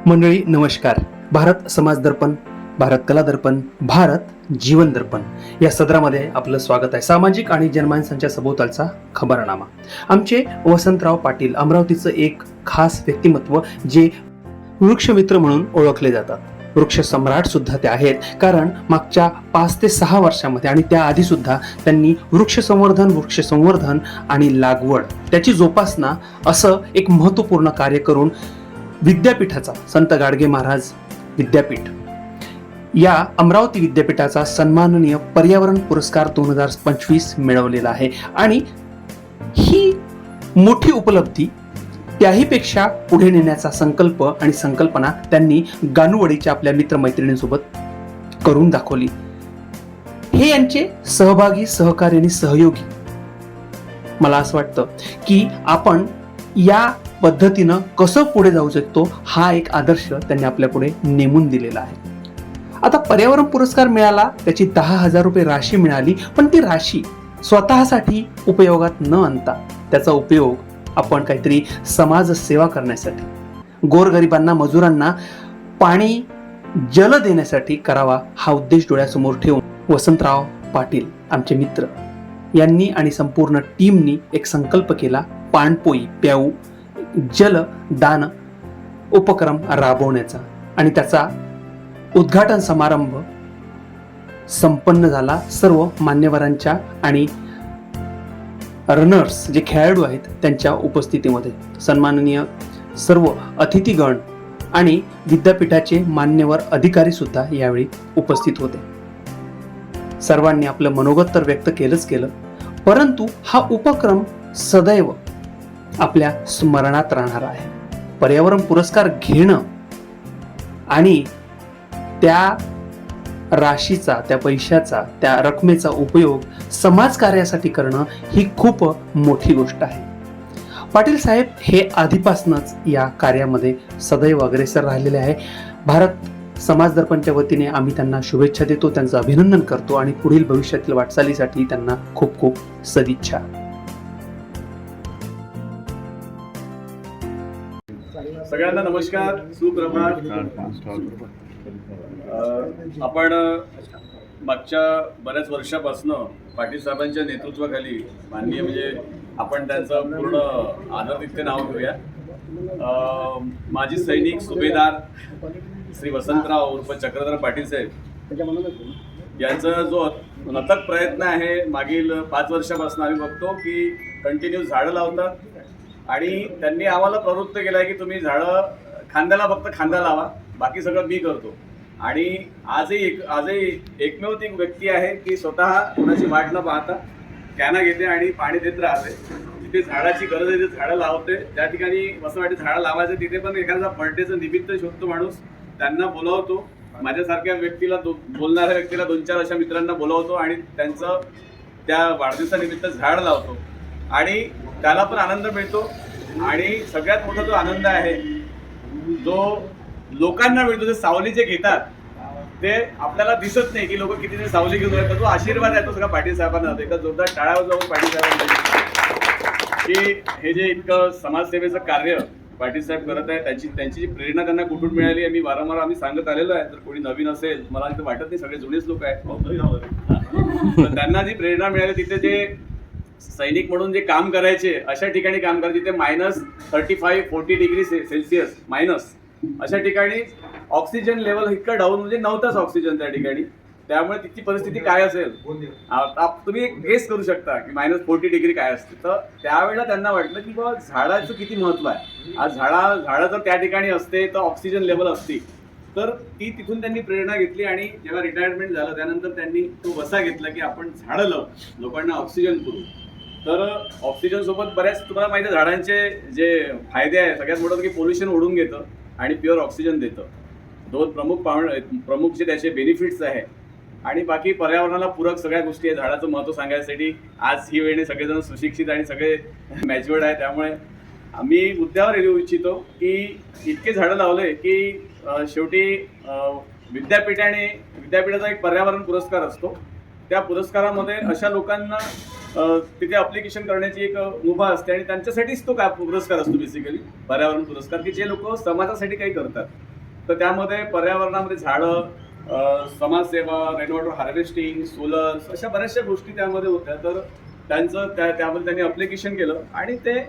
मंडळी नमस्कार. भारत समाज दर्पण, भारत कला दर्पण, भारत जीवन दर्पण या सदरामध्ये आपलं स्वागत आहे. सामाजिक आणि जनमानसांच्या सभोवतालचा खबरनामा. आमचे वसंतराव पाटील अमरावतीचं एक खास व्यक्तिमत्व जे वृक्षमित्र म्हणून ओळखले जातात. वृक्ष सम्राट सुद्धा ते आहेत, कारण मागच्या 5 ते 6 वर्षामध्ये आणि त्याआधी सुद्धा त्यांनी वृक्ष संवर्धन आणि लागवड त्याची जोपासना असं एक महत्त्वपूर्ण कार्य करून विद्यापीठाचा संत गाडगे महाराज विद्यापीठ या अमरावती विद्यापीठाचा सन्माननीय पर्यावरण पुरस्कार 2025 मिळवलेला आहे. आणि ही मोठी उपलब्धी त्याहीपेक्षा पुढे नेण्याचा संकल्प आणि संकल्पना त्यांनी गानुवडीच्या आपल्या मित्रमैत्रिणींसोबत करून दाखवली. हे यांचे सहभागी, सहकारी आणि सहयोगी. मला असं वाटतं की आपण या पद्धतीनं कसं पुढे जाऊ शकतो हा एक आदर्श त्यांनी आपल्या पुढे नेमून दिलेला आहे. आता पर्यावरण पुरस्कार मिळाला, त्याची 10,000 रुपये राशी मिळाली, पण ती राशी स्वतःसाठी उपयोगात न आणता त्याचा उपयोग आपण काहीतरी समाज सेवा करण्यासाठी, गोरगरिबांना, मजुरांना पाणी, जल देण्यासाठी करावा हा उद्देश डोळ्यासमोर ठेवून वसंतराव पाटील आमचे मित्र यांनी आणि संपूर्ण टीमनी एक संकल्प केला. पाणपोई प्याऊ जल दान उपक्रम राबवण्याचा, आणि त्याचा उद्घाटन समारंभ संपन्न झाला सर्व मान्यवरांच्या आणि रनर्स जे खेळाडू आहेत त्यांच्या उपस्थितीमध्ये. सन्माननीय सर्व अतिथीगण आणि विद्यापीठाचे मान्यवर अधिकारी सुद्धा यावेळी उपस्थित होते. सर्वांनी आपलं मनोगत तर व्यक्त केलं, परंतु हा उपक्रम सदैव आपल्या स्मरणात राहणार आहे. पर्यावरण पुरस्कार घेणं आणि त्या राशीचा, त्या पैशाचा, त्या रकमेचा उपयोग समाजकार्यासाठी करणं ही खूप मोठी गोष्ट आहे. पाटील साहेब हे आधीपासूनच या कार्यामध्ये सदैव अग्रेसर राहिलेले आहे. भारत समाज दर्पणच्या वतीने आम्ही त्यांना शुभेच्छा देतो, त्यांचं अभिनंदन करतो आणि पुढील भविष्यातील वाटचालीसाठी त्यांना खूप खूप सदिच्छा. सगळ्यांना नमस्कार, सुप्रभात. आपण मागच्या बऱ्याच वर्षापासून पाटील साहेबांच्या नेतृत्वाखाली माननीय म्हणजे आपण त्यांचं पूर्ण आदरातिथ्य नाव घेऊया, माजी सैनिक सुभेदार श्री वसंतराव उर्फ चक्रधर पाटील साहेब यांचा जो अथक प्रयत्न आहे मागील 5 वर्षापासून आम्ही बघतो की कंटिन्यू झाडं लावतात. आणि त्यांनी आम्हाला प्रवृत्त केलं आहे की तुम्ही झाडं खांद्याला फक्त खांदा लावा, बाकी सगळं मी करतो. आणि आजही एकमेव ती व्यक्ती आहे की स्वतः कोणाची वाट न पाहता कॅना घेते आणि पाणी देत राहते. जिथे झाडाची गरज आहे तिथे झाडं लावते. त्या ठिकाणी असं वाटतं झाडं लावायचं, तिथे पण एखादा बर्थडेचं निमित्त शोधतो माणूस, त्यांना बोलावतो. माझ्यासारख्या व्यक्तीला बोलणाऱ्या व्यक्तीला 2-4 अशा मित्रांना बोलावतो आणि त्यांचं त्या वाढदिवसानिमित्त झाड लावतो आणि त्याला पण आनंद मिळतो. आणि सगळ्यात मोठा जो आनंद आहे जो लोकांना मिळतो, जे सावली जे घेतात ते आपल्याला दिसत नाही की लोक किती ते सावली घेऊन येतात. जो आशीर्वाद आहे तो सगळा पाटील साहेबांना होतो. एका जोरदार टाळ्यावर जाऊन पाटील साहेबांना की हे जे इतकं समाजसेवेचं कार्य पाटील साहेब करत आहे, त्यांची जी प्रेरणा त्यांना कुठून मिळाली आहे मी वारंवार आम्ही सांगत आलेलो आहे. जर कोणी नवीन असेल, मला तिथे वाटत नाही सगळे जुनेच लोक आहेत, तर त्यांना जी प्रेरणा मिळाली तिथे जे सैनिक म्हणून जे काम करायचे अशा ठिकाणी काम करायचे, तिथे -35-40 डिग्री सेल्सिअस मायनस अशा ठिकाणी ऑक्सिजन लेवल इतकं डाऊन, म्हणजे नव्हताच ऑक्सिजन त्या ठिकाणी. त्यामुळे तिथची परिस्थिती काय असेल तुम्ही एक गेस करू शकता की -40 डिग्री काय असते. तर त्यावेळेला त्यांना वाटलं की बाबा झाडाचं किती महत्व आहे. आज झाडं जर त्या ठिकाणी असते तर ऑक्सिजन लेवल असती. तर ती तिथून त्यांनी प्रेरणा घेतली आणि जेव्हा रिटायरमेंट झालं त्यानंतर त्यांनी तो वसा घेतला की आपण झाडं लावू, लोकांना ऑक्सिजन पुरवू. तर ऑक्सिजन सोबत बऱ्याच तुम्हाला माहिती आहे झाडांचे जे फायदे आहे, सगळ्यात मोठं की पोल्युशन ओढून घेतं आणि प्युअर ऑक्सिजन देतं. 2 प्रमुख जे त्याचे बेनिफिट्स आहे. आणि बाकी पर्यावरणाला पूरक सगळ्या गोष्टी आहे. झाडाचं महत्त्व सांगायसाठी आज ही वेळेने सगळेजण सुशिक्षित आणि सगळे मॅच्युअर्ड आहे. त्यामुळे आम्ही मुद्द्यावर येऊ इच्छितो की इतके झाडं लावले की शेवटी विद्यापीठाचा एक पर्यावरण पुरस्कार असतो. त्या पुरस्कारामध्ये अशा लोकांना तिथे अप्लिकेशन करण्याची एक मुभा असते आणि त्यांच्यासाठीच तो काय पुरस्कार असतो बेसिकली पर्यावरण पुरस्कार, की जे लोक समाजासाठी काही करतात. तर त्यामध्ये पर्यावरणामध्ये झाडं, समाजसेवा, रेन वॉटर हार्वेस्टिंग, सोलर्स, अशा बऱ्याचशा गोष्टी त्यामध्ये होत्या. तर त्यामध्ये त्यांनी अप्लिकेशन केलं आणि ते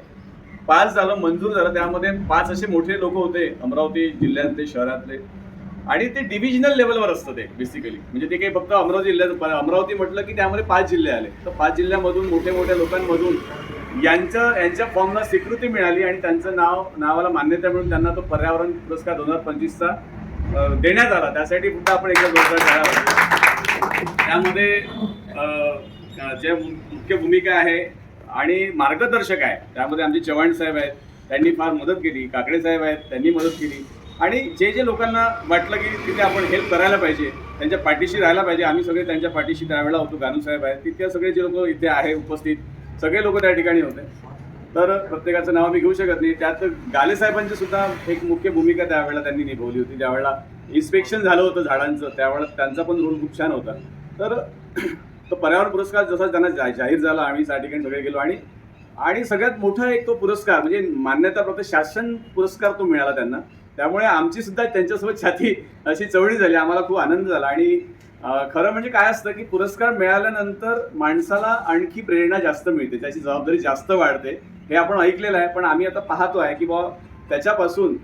पास झालं, मंजूर झालं. त्यामध्ये 5 असे मोठे लोक होते अमरावती जिल्ह्यातले, शहरातले, आणि ते डिव्हिजनल लेवलवर असतं ते बेसिकली. म्हणजे ते काही फक्त अमरावती जिल्ह्यात, अमरावती म्हटलं की त्यामध्ये 5 जिल्हे आले. तर 5 जिल्ह्यामधून मोठ्या मोठ्या लोकांमधून यांच्या फॉर्मला स्वीकृती मिळाली आणि त्यांचं नावाला मान्यता मिळून त्यांना तो पर्यावरण पुरस्कार 2025चा देण्यात आला. त्यासाठी सुद्धा आपण एकदा जोरदार टाळ्या. त्यामध्ये जे मुख्य भूमिका आहे आणि मार्गदर्शक आहे त्यामध्ये आमचे चव्हाण साहेब आहेत, त्यांनी फार मदत केली. काकडे साहेब आहेत, त्यांनी मदत केली. आणि जे लोकांना वाटलं की तिथे आपण हेल्प करायला पाहिजे, त्यांच्या पाठीशी राहायला पाहिजे, आम्ही सगळे त्यांच्या पाठीशी त्यावेळेला होतो. गानू साहेब आहेत, तितक्या सगळे जे लोक इथे आहे उपस्थित, सगळे लोक त्या ठिकाणी होते. तर प्रत्येकाचं नाव मी घेऊ शकत नाही. त्यात गाले साहेबांची सुद्धा एक मुख्य भूमिका त्यावेळेला त्यांनी निभवली होती. ज्यावेळेला इन्स्पेक्शन झालं होतं झाडांचं, त्यावेळेला त्यांचा पण रोल खूप छान होता. तर तो पर्यावरण पुरस्कार जसा त्यांना जाहीर झाला, आम्ही त्या ठिकाणी सगळे गेलो आणि सगळ्यात मोठा एक तो पुरस्कार म्हणजे मान्यताप्राप्त शासन पुरस्कार तो मिळाला त्यांना. त्यामुळे आमची सुद्धा त्यांच्यासोबत छाती अशी चवळी झाली. आम्हाला खूप आनंद झाला. आणि खरं म्हणजे काय असतं की पुरस्कार मिळाल्यानंतर माणसाला आणखी प्रेरणा जास्त मिळते, त्याची जबाबदारी जास्त वाढते. हे आपण ऐकलेलं आहे. पण आम्ही आता पाहतो आहे की बाबा त्याच्यापासून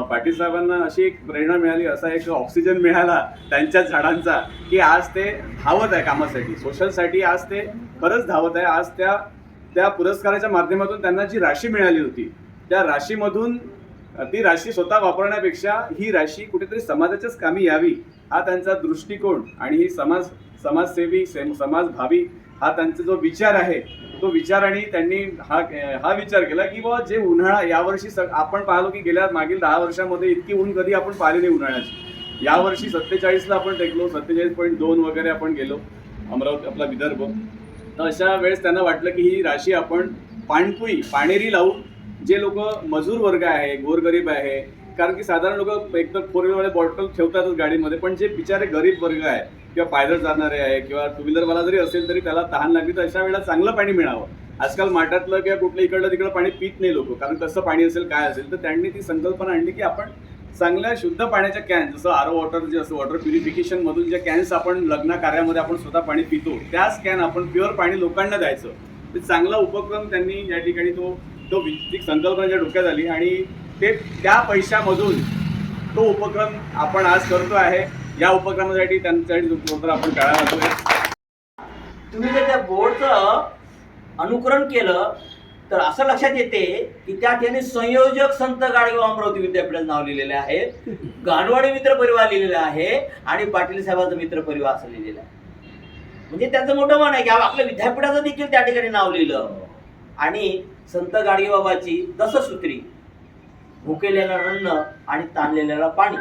पाटील साहेबांना अशी एक प्रेरणा मिळाली, असा एक ऑक्सिजन मिळाला त्यांच्याच झाडांचा, की आज ते धावत आहे कामासाठी, सोशलसाठी आज ते खरंच धावत आहे. आज त्या पुरस्काराच्या माध्यमातून त्यांना जी राशी मिळाली होती, त्या राशीमधून ती राशी स्वतः वापरण्यापेक्षा ही राशी कुठेतरी समाजाच्याच कामी यावी, हा त्यांचा दृष्टिकोन आणि ही समाजसेवी, समाजभावी हा त्यांचा जो विचार आहे, तो विचार. आणि त्यांनी हा विचार केला की बाबा जे उन्हाळा यावर्षी आपण पाहिलो की मागील 10 वर्षामध्ये इतकी ऊन कधी आपण पाहिली नाही उन्हाळ्याची. यावर्षी 47ला आपण टेकलो, 47.2 वगैरे आपण गेलो अमरावती, आपला विदर्भ. तर अशा वेळेस त्यांना वाटलं की ही राशी आपण पाणेरी लावून जे लोक मजूर वर्ग आहे, गोरगरीब आहे, कारण की साधारण लोक एकदम 4 व्हीलरवाले बॉटल ठेवतातच गाडीमध्ये, पण जे बिचारे गरीब वर्ग आहे किंवा पायदळ जाणारे आहे किंवा 2 व्हीलरवाला जरी असेल तरी त्याला तहान लागली, तर अशा वेळेला चांगलं पाणी मिळावं. आजकाल माठातलं किंवा कुठलं इकडलं तिकडं पाणी पित नाही लोक, कारण कसं पाणी असेल काय असेल. तर त्यांनी ती संकल्पना आणली की आपण चांगल्या शुद्ध पाण्याच्या कॅन, जसं आरो वॉटर जे असं वॉटर प्युरिफिकेशन मधून ज्या कॅन्स आपण लग्न कार्यामध्ये आपण स्वतः पाणी पितो, त्याच कॅन आपण प्युअर पाणी लोकांना द्यायचं. ते चांगला उपक्रम त्यांनी या ठिकाणी तो संकल्पना ज्या डोक्यात आली आणि त्या पैशामधून तो उपक्रम आपण आज करतो आहे. या उपक्रमासाठी त्यांच्यासाठी आपण टाळा घालतोय. तुम्ही जर त्या बोर्डचं अनुकरण केलं तर असं लक्षात येते की त्या ठिकाणी संयोजक संत गाडगेबाबा अमरावती विद्यापीठाचं नाव लिहिलेलं आहे, गानवाडी मित्र परिवार लिहिलेला आहे आणि पाटील साहेबांचं मित्र परिवार असं लिहिलेलं आहे. म्हणजे त्याचं मोठं मान आहे की आपल्या विद्यापीठाचं देखील त्या ठिकाणी नाव लिहिलं. आणि संत गाडगेबाबाची दससूत्री, भुकेलेला अन्न आणि ताणलेल्याला पाणी,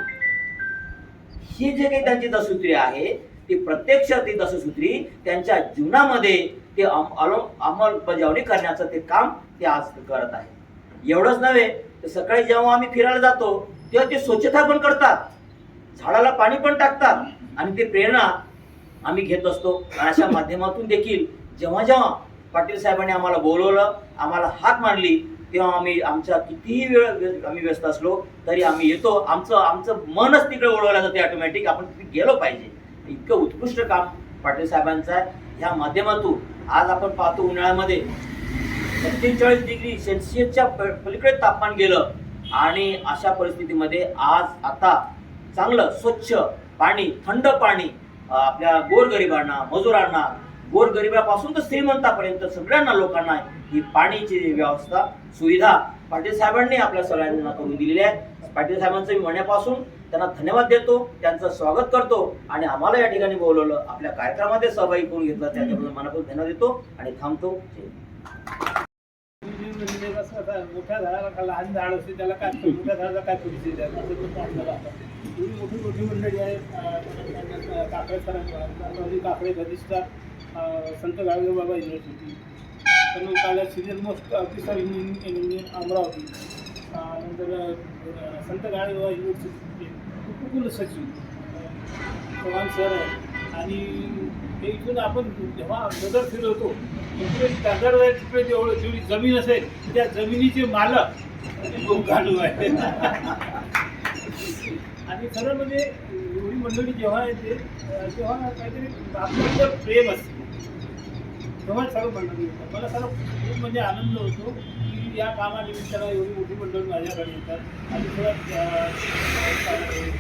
ही जे काही त्यांची दससूत्री आहे ती प्रत्यक्ष ती दससूत्री त्यांच्या जीवनामध्ये ते अंमलबजावणी करण्याचं ते काम ते आज करत आहे. एवढंच नव्हे तर सकाळी जेव्हा आम्ही फिरायला जातो तेव्हा ते स्वच्छता पण करतात, झाडाला पाणी पण टाकतात आणि ते प्रेरणा आम्ही घेत असतो. अशा माध्यमातून देखील जेव्हा जेव्हा पाटील साहेबांनी आम्हाला बोलवलं, आम्हाला हाक मारली, तेव्हा आम्ही आमचा कितीही वेळ आम्ही व्यस्त असलो तरी आम्ही येतो. आमचं मनच तिकडे वळवलं जाते ऑटोमॅटिक, आपण तिथे गेलो पाहिजे. इतकं उत्कृष्ट काम पाटील साहेबांचं आहे. ह्या माध्यमातून आज आपण पाहतो उन्हाळ्यामध्ये 47 डिग्री सेल्सिअसच्या पलीकडे तापमान गेलं आणि अशा परिस्थितीमध्ये आज आता चांगलं स्वच्छ पाणी, थंड पाणी आपल्या गोरगरिबांना, मजुरांना, गोरगरिबापासून तर श्रीमंतापर्यंत सगळ्यांना लोकांना ही पाण्याची व्यवस्था, सुविधा पाटील साहेबांनी आपल्या सगळ्यांना करून दिलेली आहे. पाटील साहेबांचं मी मनापासून त्यांना धन्यवाद देतो, त्यांचं स्वागत करतो आणि आम्हाला या ठिकाणी बोलवलं, आपल्या कार्यक्रमामध्ये सहभागी करून घेतलं, त्याच्याबद्दल मनापासून धन्यवाद देतो आणि थांबतो. मोठ्या झाडाला लहान झाड असते त्याला काय, मोठ्या झाडाला काय परिस्थिती आहे, मोठी मोठी मंडळी आहे. काकडे सरांची काकडे प्रतिष्ठा संत गाडगेबाबा युनिव्हर्सिटी, तर senior most officer in Amravati, नंतर संत गाडगेबाबा युनिव्हर्सिटी कुल सचिव चव्हाण सर आहे. आणि हे इथून आपण जेव्हा नजर फिरवतो तिकडे स्टँडर्ड तिकडे जेवढी जमीन असेल त्या जमिनीचे मालक गाडू आहे. आणि खरं म्हणजे एवढी मंडळी जेव्हा येते तेव्हा काहीतरी आपल्याकडे प्रेम असते, तेव्हा सर्व मंडळी येतात. मला सर्व खूप म्हणजे आनंद होतो की या कामानिमित्तानं एवढी मोठी मंडळी माझ्याकडे येतात. आणि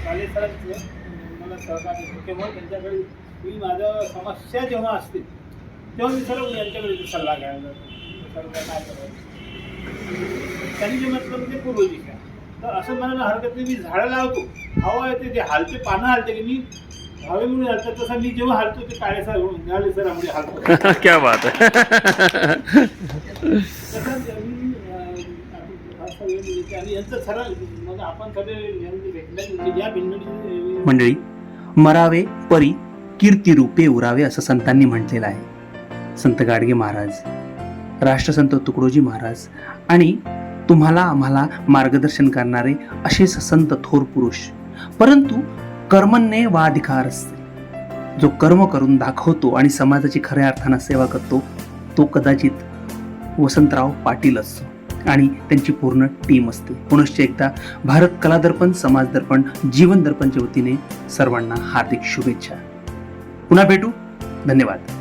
कालेसरांचं मला सहकार्य होतं. तेव्हा त्यांच्याकडे मी माझ्या समस्या जेव्हा असतील तेव्हा मी सर्व यांच्याकडे सल्ला घ्यायला जातो, सर्व काय करायचं. त्यांनी जे म्हटलं म्हणजे पूर्व दिशा. तर असं म्हणायला हरकत नाही, मी झाडं लावतो, हवा येते, ते हालते, पानं हालते की मी हवेमुळे हालतात, तसं मी जेव्हा हालतो ते काळे सर आम्ही हालतो. क्या बात आहे. तसंच मी फारसा वेळ नाही देते. आणि यांचं सरळ मग आपण सगळे भेटल्या या भिन्नडी मंडळी, मरावे परी कीर्ती रूपे उरावे असं संतांनी म्हटलेलं आहे. संत गाडगे महाराज, राष्ट्रसंत तुकडोजी महाराज आणि तुम्हाला आम्हाला मार्गदर्शन करणारे असेच संत थोर पुरुष. परंतु कर्मण्ये वाधिकारस्ते, जो कर्म करून दाखवतो आणि समाजाची खऱ्या अर्थानं सेवा करतो तो कदाचित वसंतराव पाटील असतो आणि त्यांची पूर्ण टीम असते. पुनश्च एकदा भारत कला दर्पण, समाज दर्पण, जीवन दर्पणच्या वतीने सर्वांना हार्दिक शुभेच्छा. पुन्हा भेटू. धन्यवाद.